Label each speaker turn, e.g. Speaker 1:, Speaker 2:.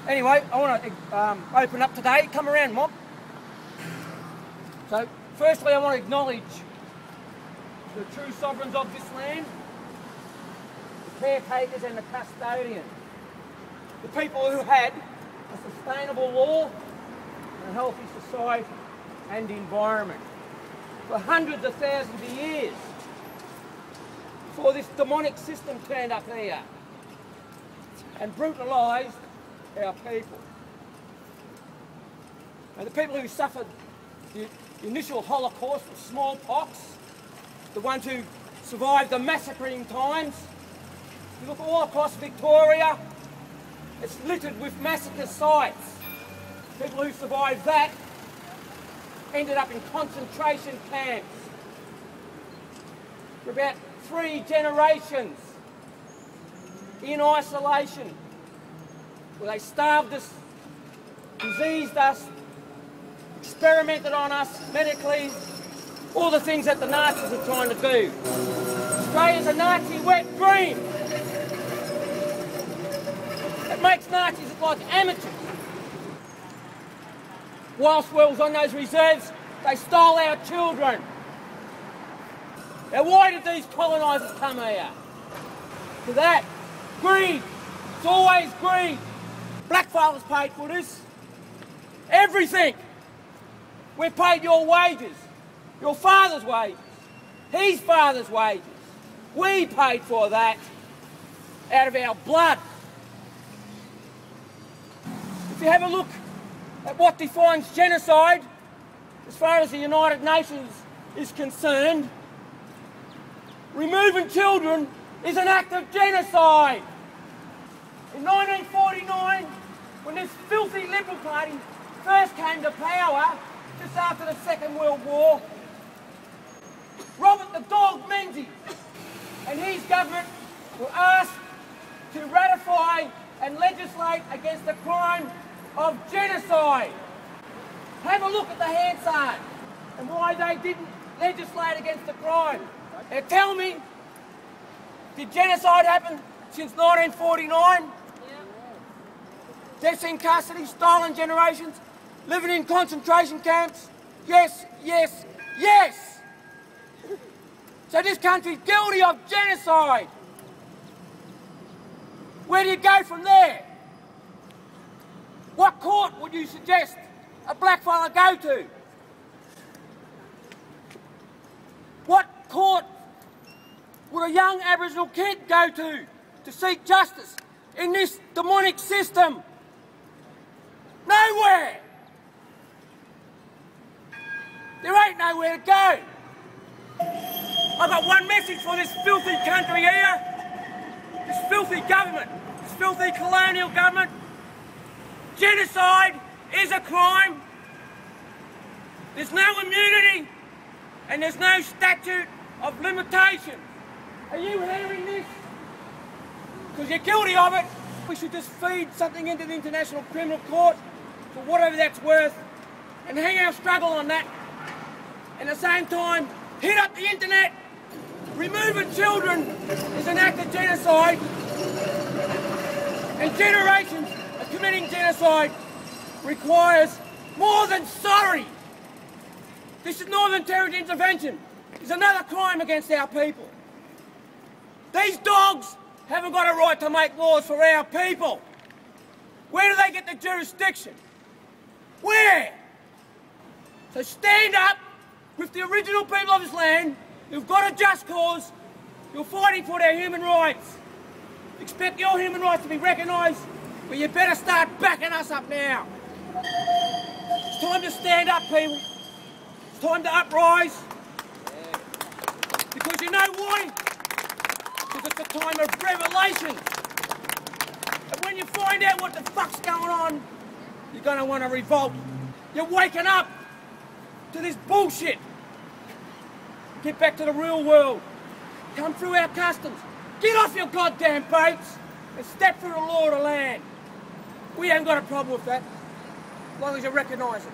Speaker 1: Anyway, I want to open up today. Come around, mob. So, firstly, I want to acknowledge the true sovereigns of this land, the caretakers and the custodians, the people who had a sustainable law and a healthy society and environment for hundreds of thousands of years before this demonic system turned up here and brutalised our people. And the people who suffered the initial Holocaust of smallpox, the ones who survived the massacring times. You look all across Victoria, it's littered with massacre sites. People who survived that ended up in concentration camps for about 3 generations in isolation, where they starved us, diseased us, experimented on us medically, all the things that the Nazis are trying to do. Australia's a Nazi wet dream. It makes Nazis look like amateurs. Whilst we was on those reserves, they stole our children. Now why did these colonisers come here? For that. Greed. It's always greed. Blackfellas paid for this. Everything. We paid your wages. Your father's wages. His father's wages. We paid for that out of our blood. If you have a look at what defines genocide, as far as the United Nations is concerned, removing children is an act of genocide. In 1949, when this filthy Liberal Party first came to power, just after the Second World War, Robert the Dog Menzies and his government were asked to ratify and legislate against the crime of genocide. Have a look at the Hansard and why they didn't legislate against the crime. Now tell me, did genocide happen since 1949? Deaths in custody, stolen generations, living in concentration camps? Yes, yes, yes! So this country's guilty of genocide. Where do you go from there? What court would you suggest a blackfella go to? What court would a young Aboriginal kid go to seek justice in this demonic system? Nowhere! There ain't nowhere to go. I've got one message for this filthy country here, this filthy government, this filthy colonial government. Genocide is a crime. There's no immunity and there's no statute of limitation. Are you hearing this? Because you're guilty of it. We should just feed something into the International Criminal Court for whatever that's worth and hang our struggle on that. And at the same time, hit up the internet. Removing children is an act of genocide. And generations of committing genocide requires more than sorry. This is Northern Territory intervention. It's another crime against our people. These dogs haven't got a right to make laws for our people. Where do they get the jurisdiction? Where? So stand up with the original people of this land who've got a just cause, who're fighting for their human rights. Expect your human rights to be recognised, but you better start backing us up now. It's time to stand up, people. It's time to uprise. Because you know why? Because it's a time of revelation. And when you find out what the fuck's going on, you're going to want to revolt. You're waking up to this bullshit. Get back to the real world. Come through our customs. Get off your goddamn boats and step through the law of the land. We haven't got a problem with that, as long as you recognise it.